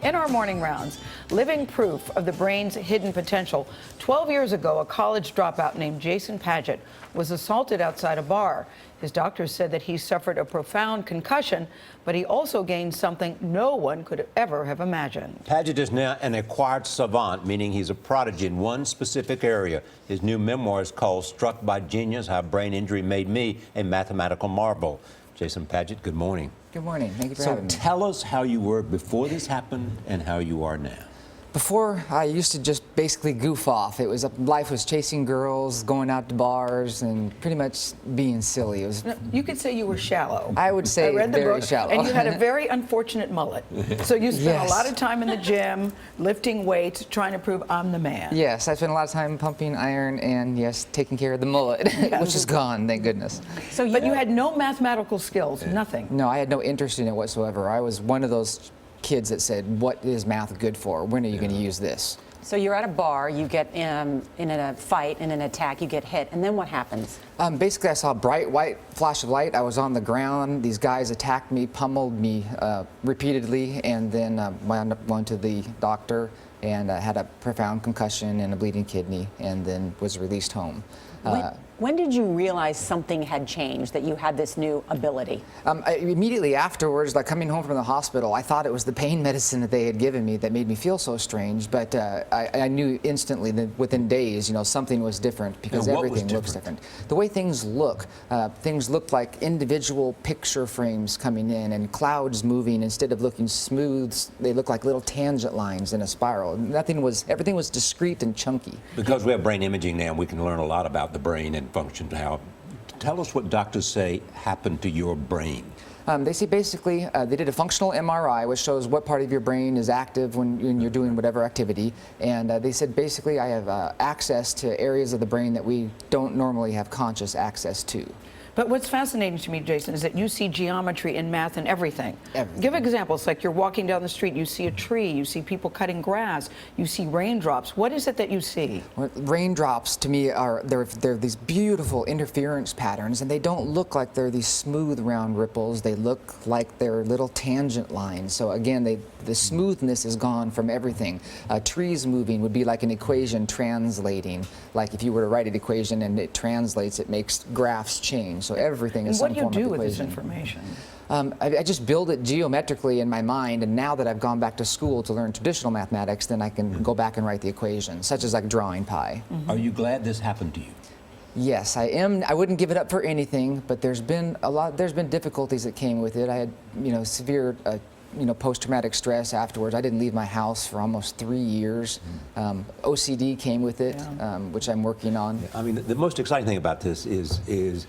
In our morning rounds, living proof of the brain's hidden potential. 12 years ago, a college dropout named Jason Padgett was assaulted outside a bar. His doctors said that he suffered a profound concussion, but he also gained something no one could ever have imagined. Padgett is now an acquired savant, meaning he's a prodigy in one specific area. His new memoir is called Struck by Genius: How Brain Injury Made Me a Mathematical Marvel. Jason Padgett, good morning. Good morning. Thank you for having me. So tell us how you were before this happened and how you are now. Before, I used to just basically goof off. Life was chasing girls, going out to bars, and pretty much being silly. You could say you were shallow. I would say I read the very book, shallow. and you had a very unfortunate mullet. So you spent Yes. a lot of time in the gym, lifting weights, trying to prove I'm the man. Yes, I spent a lot of time pumping iron and, yes, taking care of the mullet, which is gone, thank goodness. But you had no mathematical skills, nothing. No, I had no interest in it whatsoever. I was one of those kids that said, what is math good for? When are you going to use this? So you're at a bar, you get in a fight, in an attack, you get hit, and then what happens? Basically, I saw a bright white flash of light. I was on the ground. These guys attacked me, pummeled me repeatedly, and then wound up going to the doctor and had a profound concussion and a bleeding kidney, and then was released home. When did you realize something had changed, that you had this new ability? Immediately afterwards, like coming home from the hospital, I thought it was the pain medicine that they had given me that made me feel so strange, but I knew instantly that within days, you know, something was different because everything looks different. The way things look like individual picture frames coming in and clouds moving. Instead of looking smooth, they look like little tangent lines in a spiral. Everything was discrete and chunky. Because we have brain imaging now, we can learn a lot about the brain and function. Tell us what doctors say happened to your brain. They say basically they did a functional MRI, which shows what part of your brain is active when you're doing whatever activity. And they said basically I have access to areas of the brain that we don't normally have conscious access to. But what's fascinating to me, Jason, is that you see geometry in math and everything. Everything. Give examples, like you're walking down the street, you see a tree, you see people cutting grass, you see raindrops. What is it that you see? Well, raindrops, to me, they're these beautiful interference patterns, and they don't look like they're these smooth round ripples. They look like they're little tangent lines. So again, the smoothness is gone from everything. Trees moving would be like an equation translating. Like if you were to write an equation and it translates, it makes graphs change. So everything is some form of equation. What do you do with this information? I just build it geometrically in my mind, and now that I've gone back to school to learn traditional mathematics, then I can go back and write the equations, such as like drawing pi. Are you glad this happened to you? Yes, I am. I wouldn't give it up for anything, but there's been difficulties that came with it. I had, severe post-traumatic stress afterwards. I didn't leave my house for almost 3 years. OCD came with it, which I'm working on. I mean, the most exciting thing about this is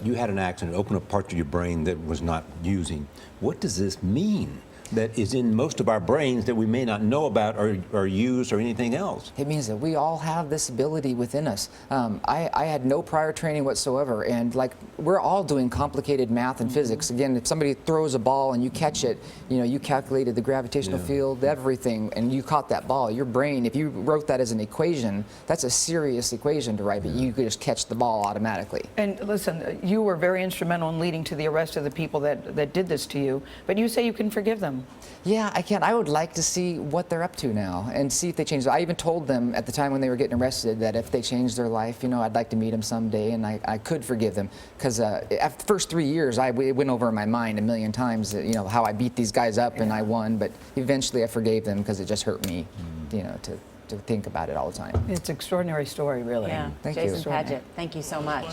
you had an accident, opened up parts of your brain that was not using. What does this mean? That is in most of our brains that we may not know about or use or anything else. It means that we all have this ability within us. I had no prior training whatsoever, and like we're all doing complicated math and physics. Again, if somebody throws a ball and you catch it, you calculated the gravitational field, everything, and you caught that ball. Your brain, if you wrote that as an equation, that's a serious equation to write, but you could just catch the ball automatically. And listen, you were very instrumental in leading to the arrest of the people that did this to you, but you say you can forgive them. Yeah, I can. I would like to see what they're up to now and see if they change. I even told them at the time when they were getting arrested that if they changed their life, I'd like to meet them someday, and I could forgive them. Because after the first 3 years, it went over in my mind a million times, how I beat these guys up and I won. But eventually I forgave them because it just hurt me, to think about it all the time. It's an extraordinary story, really. Yeah. Thank you. Jason Padgett, thank you so much.